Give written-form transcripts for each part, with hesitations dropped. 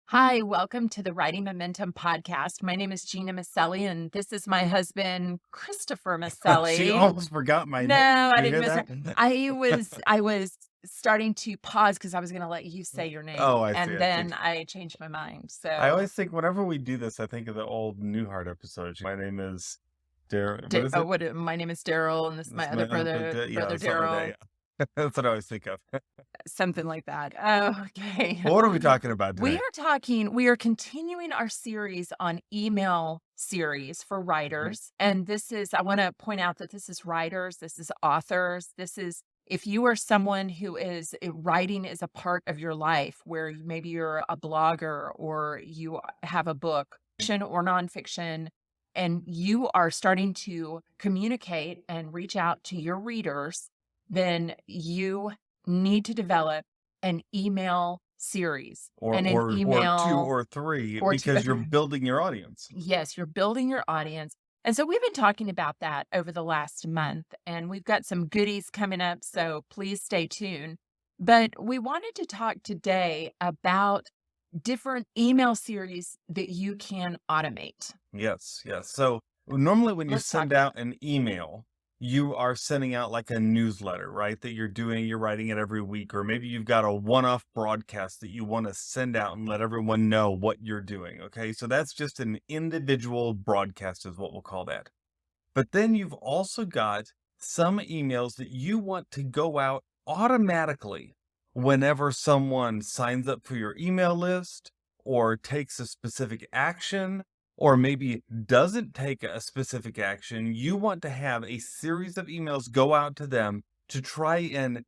Hi, welcome to the Writing Momentum podcast. My name is Gina Maselli, and this is my husband, Christopher She Maselli. almost forgot my name. No, I You didn't hear miss her. that? I was starting to pause because I was going to let you say your Oh, name, I see, and I see. then I changed my mind. I So, always think whenever we do this, I think of the old Newhart episode. My name is Dar what is it? My name is Daryl, and this is my It's other my brother, yeah, brother something like that, Daryl, yeah. That's what I always think of. something like that. Oh, okay. Well, what are we talking about today? We are continuing our series on email series for Mhm. writers. And I want to point out that this is writers, this is authors, this is, if you are someone writing is a part of your life where maybe you're a blogger or you have a book, fiction or nonfiction, and you are starting to communicate and reach out to your readers, then you need to develop an email series Or and an or 2 email or 3 or two. because you're building your audience. Yes, you're building your audience. And so we've been talking about that over the last month, and we've got some goodies coming up. So please stay tuned. But we wanted to talk today about different email series that you can automate. Yes, yes. So normally when you Let's talk send about out an email, you are sending out like a newsletter, right? That you're writing it every week, or maybe you've got a one-off broadcast that you want to send out and let everyone know what you're doing. Okay. So that's just an individual broadcast, is what we'll call that. But then you've also got some emails that you want to go out automatically whenever someone signs up for your email list or takes a specific action or maybe doesn't take a specific action. You want to have a series of emails go out to them to try and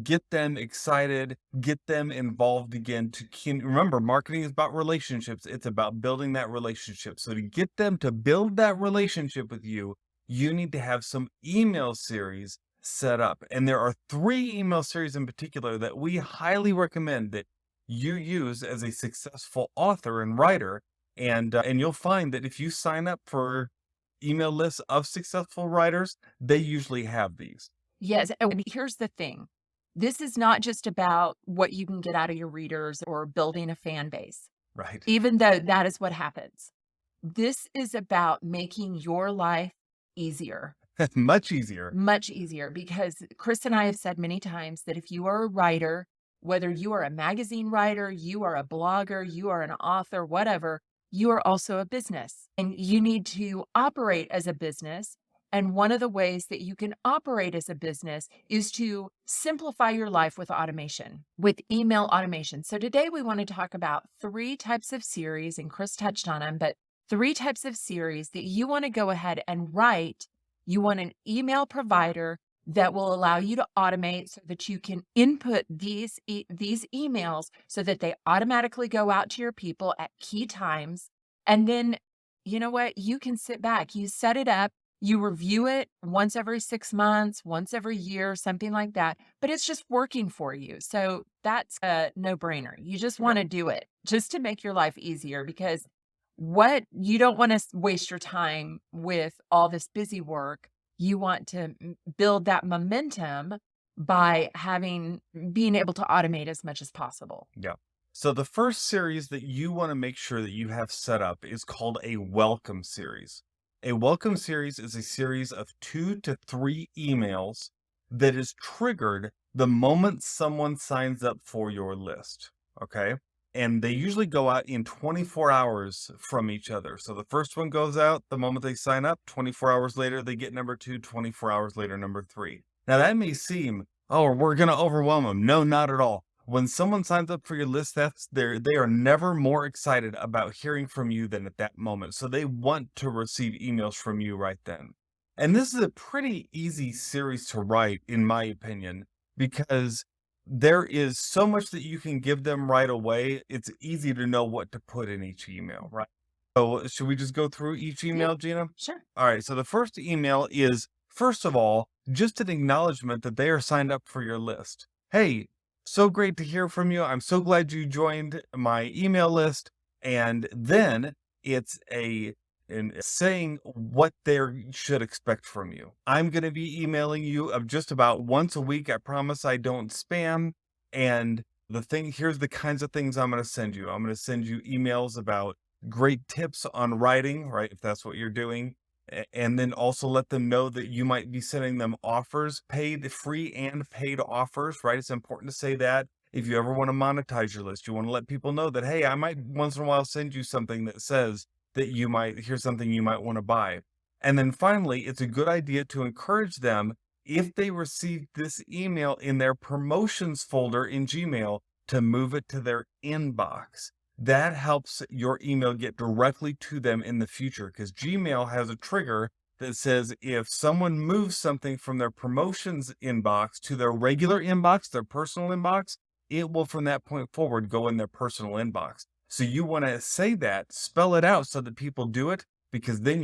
get them excited, get them involved again. Remember, marketing is about relationships. It's about building that relationship. So to get them to build that relationship with you, you need to have some email series set up. And there are 3 email series in particular that we highly recommend that you use as a successful author and writer. And you'll find that if you sign up for email lists of successful writers, they usually have these. Yes, and here's the thing. This is not just about what you can get out of your readers or building a fan base, Right. even though that is what happens. This is about making your life easier, Much easier. much easier, because Chris and I have said many times that if you are a writer, whether you are a magazine writer, you are a blogger, you are an author, whatever, you are also a business and you need to operate as a business. And one of the ways that you can operate as a business is to simplify your life with automation, with email automation. So today we want to talk about 3 types of series, and Chris touched on them, but 3 types of series that you want to go ahead and write. You want an email provider that will allow you to automate so that you can input these emails so that they automatically go out to your people at key times. And then, you know what? You can sit back, you set it up, you review it once every 6 months, once every year, something like that, but it's just working for you. So that's a no brainer. You just want Yep. to do it just to make your life easier, because what you don't want to waste your time with all this busy work. You want to build that momentum by being able to automate as much as possible. Yeah. So the first series that you want to make sure that you have set up is called a welcome series. A welcome series is a series of 2 to 3 emails that is triggered the moment someone signs up for your list. Okay. And they usually go out in 24 hours from each other. So the first one goes out the moment they sign up. 24 hours later, they get number 2. 24 hours later, number 3. Now that may seem, oh, we're going to overwhelm them. No, not at all. When someone signs up for your list, they are never more excited about hearing from you than at that moment. So they want to receive emails from you right then. And this is a pretty easy series to write, in my opinion, because there is so much that you can give them right away. It's easy to know what to put in each email, right? So should we just go through each Yeah, email, Gina? sure. All right. So the first email is, first of all, just an acknowledgement that they are signed up for your list. Hey, so great to hear from you. I'm so glad you joined my email list. And then it's a and saying what they should expect from you. I'm going to be emailing you of just about once a week. I promise I don't spam. And here's the kinds of things I'm going to send you. I'm going to send you emails about great tips on writing, right? If that's what you're doing. And then also let them know that you might be sending them offers, paid, free and paid offers, right? It's important to say that. If you ever want to monetize your list, you want to let people know that, hey, I might once in a while send you something that says that here's something you might want to buy. And then finally, it's a good idea to encourage them, if they receive this email in their promotions folder in Gmail, to move it to their inbox. That helps your email get directly to them in the future, because Gmail has a trigger that says if someone moves something from their promotions inbox to their regular inbox, their personal inbox, it will from that point forward go in their personal inbox. So you want to say that, spell it out so that people do it, because then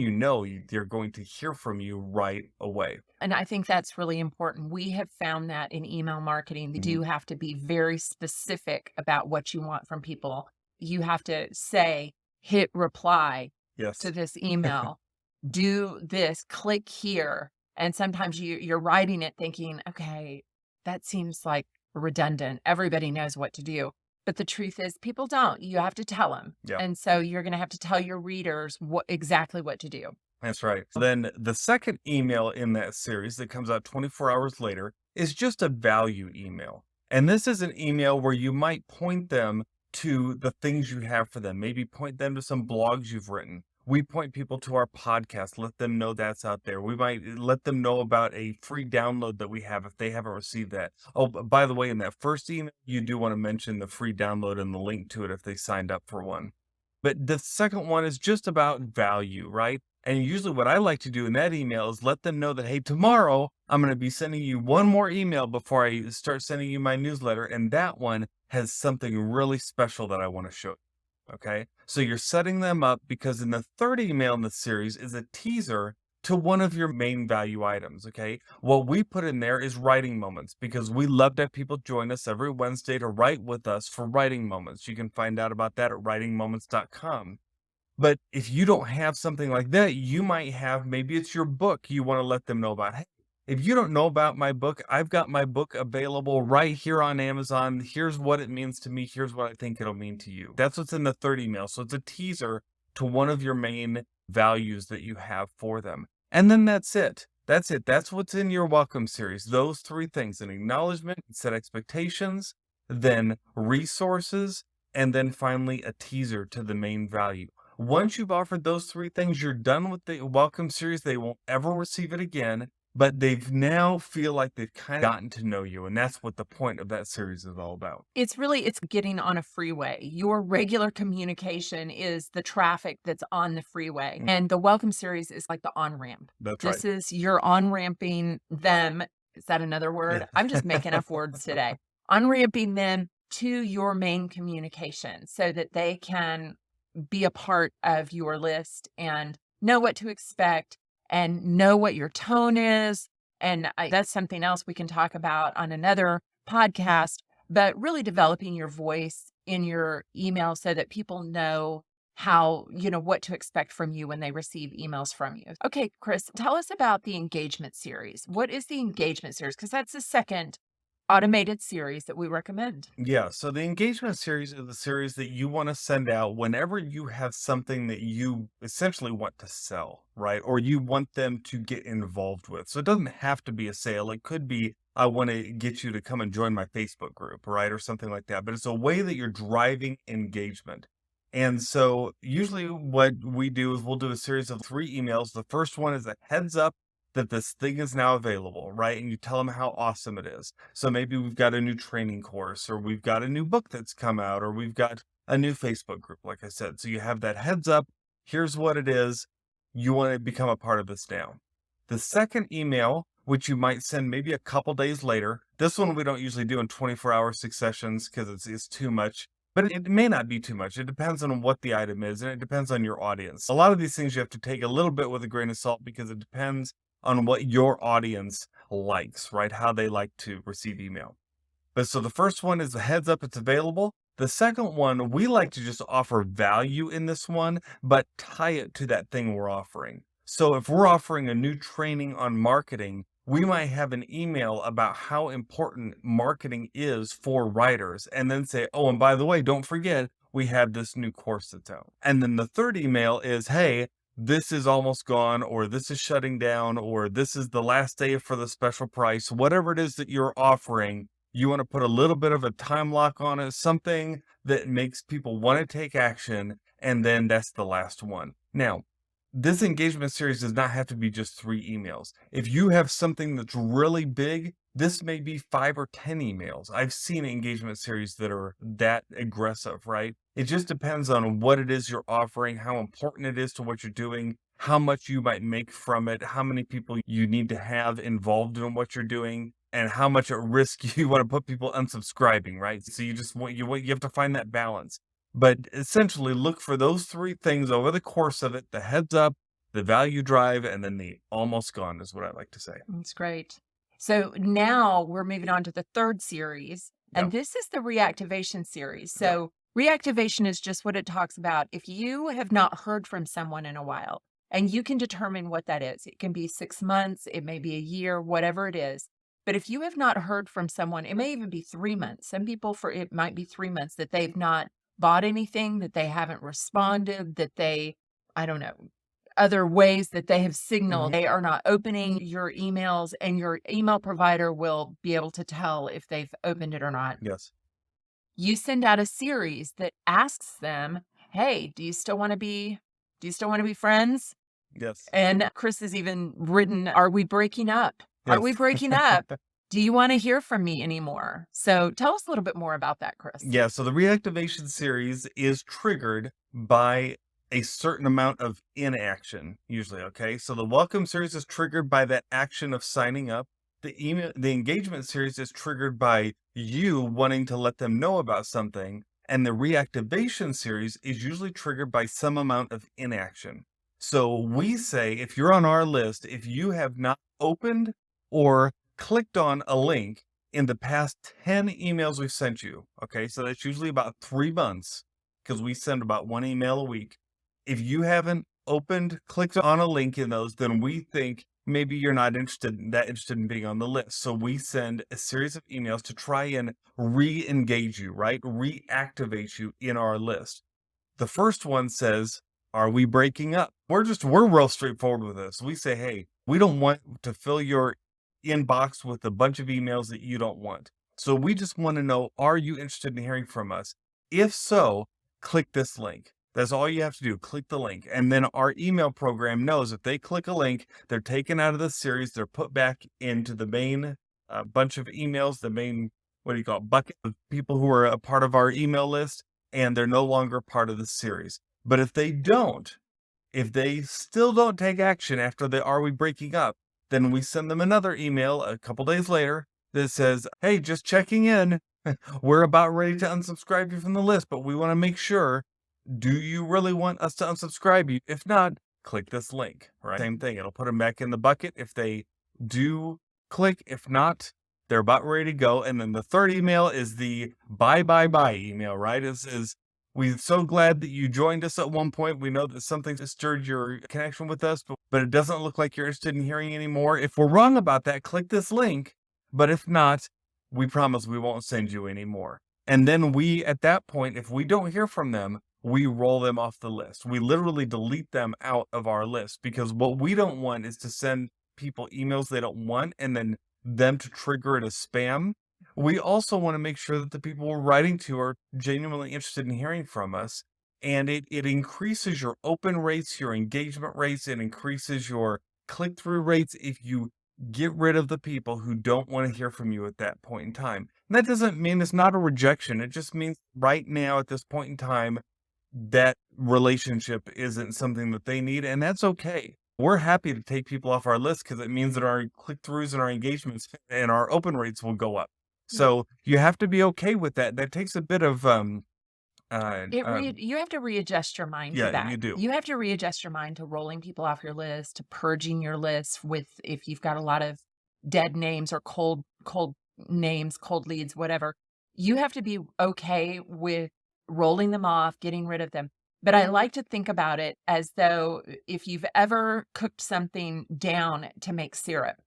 they're going to hear from you right away. And I think that's really important. We have found that in email marketing, you do have to be very specific about what you want from people. You have to say, hit reply Yes. to this email, do this, click here. And sometimes you're writing it thinking, okay, that seems like redundant. Everybody knows what to do. But the truth is, people don't. You have to tell them. Yeah. And so you're going to have to tell your readers exactly what to do. That's right. Then the second email in that series that comes out 24 hours later is just a value email. And this is an email where you might point them to the things you have for them. Maybe point them to some blogs you've written. We point people to our podcast, let them know that's out there. We might let them know about a free download that we have if they haven't received that. Oh, by the way, in that first email, you do want to mention the free download and the link to it if they signed up for one. But the second one is just about value, right? And usually what I like to do in that email is let them know that, hey, tomorrow I'm going to be sending you one more email before I start sending you my newsletter. And that one has something really special that I want to show you. Okay. So you're setting them up, because in the third email in the series is a teaser to one of your main value items. Okay. What we put in there is writing moments, because we love to have people join us every Wednesday to write with us for writing moments. You can find out about that at writingmoments.com. But if you don't have something like that, you might have, maybe it's your book you want to let them know about. Hey, if you don't know about my book, I've got my book available right here on Amazon. Here's what it means to me. Here's what I think it'll mean to you. That's what's in the third email. So it's a teaser to one of your main values that you have for them. And then that's it. That's it. That's what's in your welcome series. Those three things: an acknowledgement, set expectations, then resources, and then finally a teaser to the main value. Once you've offered those three things, you're done with the welcome series. They won't ever receive it again, but they've now feel like they've kind of gotten to know you. And that's what the point of that series is all about. It's getting on a freeway. Your regular communication is the traffic that's on the freeway. And the welcome series is like the on-ramp. That's This right. is you're on-ramping them. Is that another word? Yeah. I'm just making up words today. On-ramping them to your main communication so that they can be a part of your list and know what to expect and know what your tone is. And that's something else we can talk about on another podcast, but really developing your voice in your email so that people know what to expect from you when they receive emails from you. Okay, Chris, tell us about the engagement series. What is the engagement series? Because that's the second automated series that we recommend. Yeah, so the engagement series is the series that you want to send out whenever you have something that you essentially want to sell, right? Or you want them to get involved with. So it doesn't have to be a sale. It could be, I want to get you to come and join my Facebook group, right? Or something like that. But it's a way that you're driving engagement. And so usually what we do is we'll do a series of 3 emails. The first one is a heads up that this thing is now available, right? And you tell them how awesome it is. So maybe we've got a new training course, or we've got a new book that's come out, or we've got a new Facebook group, like I said. So you have that heads up. Here's what it is. You want to become a part of this now. The second email, which you might send maybe a couple days later. This one we don't usually do in 24-hour successions because it's too much. But it may not be too much. It depends on what the item is, and it depends on your audience. A lot of these things you have to take a little bit with a grain of salt, because it depends on what your audience likes, right? How they like to receive email. But so the first one is the heads up, it's available. The second one, we like to just offer value in this one, but tie it to that thing we're offering. So if we're offering a new training on marketing, we might have an email about how important marketing is for writers, and then say, oh, and by the way, don't forget, we have this new course that's out. And then the third email is, hey, this is almost gone, or this is shutting down, or this is the last day for the special price, whatever it is that you're offering. You want to put a little bit of a time lock on it, something that makes people want to take action. And then that's the last one. Now, this engagement series does not have to be just 3 emails. If you have something that's really big, this may be 5 or 10 emails. I've seen engagement series that are that aggressive, right? It just depends on what it is you're offering, how important it is to what you're doing, how much you might make from it, how many people you need to have involved in what you're doing, and how much at risk you want to put people unsubscribing, right? So you have to find that balance. But essentially, look for those 3 things over the course of it: the heads up, the value drive, and then the almost gone is what I like to say. That's great. So now we're moving on to the third series, Yep. and this is the reactivation series. Yep. So reactivation is just what it talks about. If you have not heard from someone in a while, and you can determine what that is, it can be 6 months, it may be a year, whatever it is. But if you have not heard from someone, it may even be 3 months. Some people, for it might be 3 months that they've not bought anything, that they haven't responded, that they, I don't know, other ways that they have signaled they are not opening your emails, and your email provider will be able to tell if they've opened it or not. Yes. You send out a series that asks them, "Hey, do you still want to be friends?" Yes. And Chris has even written, "Are we breaking up? Are we breaking up? Do you want to hear from me anymore?" So tell us a little bit more about that, Chris. Yeah, so the reactivation series is triggered by a certain amount of inaction, usually, okay? So the welcome series is triggered by that action of signing up. The engagement series is triggered by you wanting to let them know about something, and the reactivation series is usually triggered by some amount of inaction. So we say, if you're on our list, if you have not opened or clicked on a link in the past 10 emails we've sent you, okay, so that's usually about 3 months, because we send about 1 email a week. If you haven't opened, clicked on a link in those, then we think maybe you're not interested in being on the list. So we send a series of emails to try and re-engage you, right? Reactivate you in our list. The first one says, are we breaking up? We're real straightforward with this. We say, hey, we don't want to fill your inbox with a bunch of emails that you don't want. So we just want to know, are you interested in hearing from us? If so, click this link. That's all you have to do. Click the link. And then our email program knows if they click a link, they're taken out of the series. They're put back into the main bunch of emails, the main, bucket of people who are a part of our email list, and they're no longer part of the series. But if they still don't take action after the are we breaking up, then we send them another email a couple days later that says, hey, just checking in. We're about ready to unsubscribe you from the list, but we want to make sure, do you really want us to unsubscribe you? If not, click this link, right? Same thing. It'll put them back in the bucket if they do click. If not, they're about ready to go. And then the third email is the bye email, right? We're so glad that you joined us at one point. We know that something stirred your connection with us, but it doesn't look like you're interested in hearing anymore. If we're wrong about that, click this link. But if not, we promise we won't send you anymore. And then at that point, if we don't hear from them, we roll them off the list. We literally delete them out of our list, because what we don't want is to send people emails they don't want and then them to trigger it as spam. We also want to make sure that the people we're writing to are genuinely interested in hearing from us. And it increases your open rates, your engagement rates, it increases your click-through rates if you get rid of the people who don't want to hear from you at that point in time. And that doesn't mean it's not a rejection. It just means right now at this point in time, that relationship isn't something that they need, and that's okay. We're happy to take people off our list because it means that our click-throughs and our engagements and our open rates will go up. So you have to be okay with that. That takes a bit of You have to readjust your mind to yeah, that. you do. You have to readjust your mind to rolling people off your list, to purging your list if you've got a lot of dead names or cold names, cold leads, whatever. You have to be okay with rolling them off, getting rid of them. But I like to think about it as though if you've ever cooked something down to make syrup,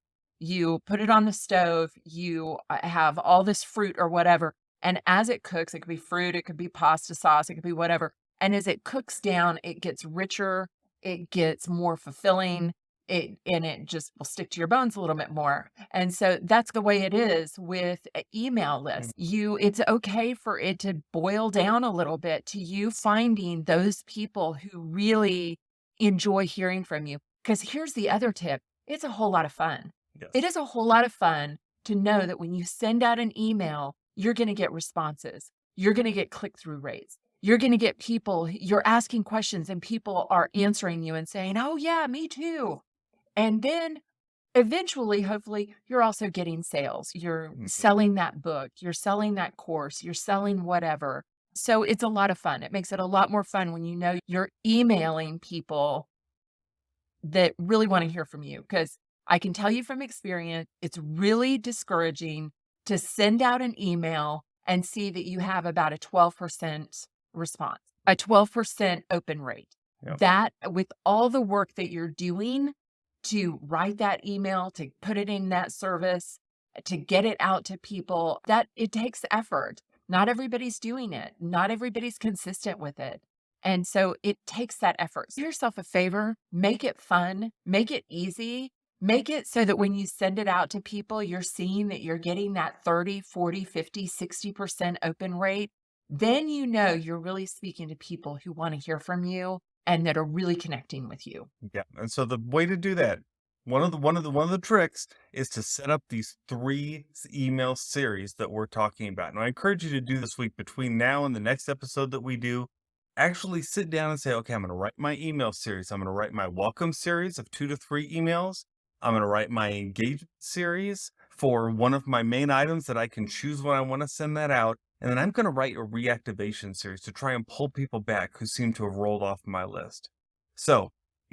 You put it on the stove, you have all this fruit or whatever, and as it cooks, it could be fruit, it could be pasta sauce, it could be whatever. And as it cooks down, it gets richer, it gets more fulfilling, it just will stick to your bones a little bit more. And so that's the way it is with email Mm. lists. It's okay for it to boil down a little bit to you finding those people who really enjoy hearing from you. Because here's the other tip, it's a whole lot of fun. Yes. It is a whole lot of fun to know that when you send out an email, you're going to get responses. You're going to get click through rates. You're going to get people, you're asking questions and people are answering you and saying, oh, yeah, me too. And then eventually, hopefully, you're also getting sales. You're Mhm. selling that book, you're selling that course, you're selling whatever. So it's a lot of fun. It makes it a lot more fun when you know you're emailing people that really want to hear from you. Because I can tell you from experience, it's really discouraging to send out an email and see that you have about a 12% response, a 12% open rate. Yep. That, with all the work that you're doing to write that email, to put it in that service, to get it out to people, that it takes effort. Not everybody's doing it. Not everybody's consistent with it. And so it takes that effort. Do yourself a favor, make it fun, make it easy, make it so that when you send it out to people, you're seeing that you're getting that 30, 40, 50, 60% open rate. Then you know you're really speaking to people who want to hear from you and that are really connecting with you. Yeah, and so the way to do that, one of the tricks is to set up these 3 email series that we're talking about. And I encourage you to do this week between now and the next episode that we do. Actually sit down and say, okay, I'm going to write my email series. I'm going to write my welcome series of 2 to 3 emails. I'm going to write my engagement series for one of my main items that I can choose when I want to send that out. And then I'm going to write a reactivation series to try and pull people back who seem to have rolled off my list. So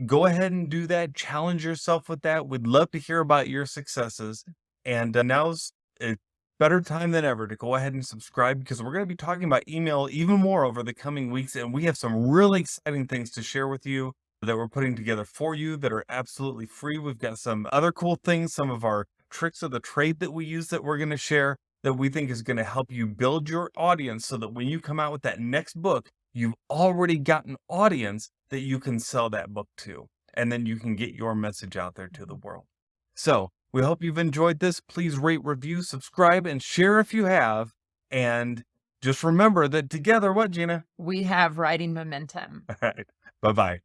go ahead and do that. Challenge yourself with that. We'd love to hear about your successes. And now's a better time than ever to go ahead and subscribe, because we're going to be talking about email even more over the coming weeks. And we have some really exciting things to share with you that we're putting together for you that are absolutely free. We've got some other cool things, some of our tricks of the trade that we use that we're going to share that we think is going to help you build your audience so that when you come out with that next book, you've already got an audience that you can sell that book to, and then you can get your message out there to the world. So we hope you've enjoyed this. Please rate, review, subscribe, and share if you have. And just remember that together, what, Gina? We have writing momentum. All right. Bye-bye.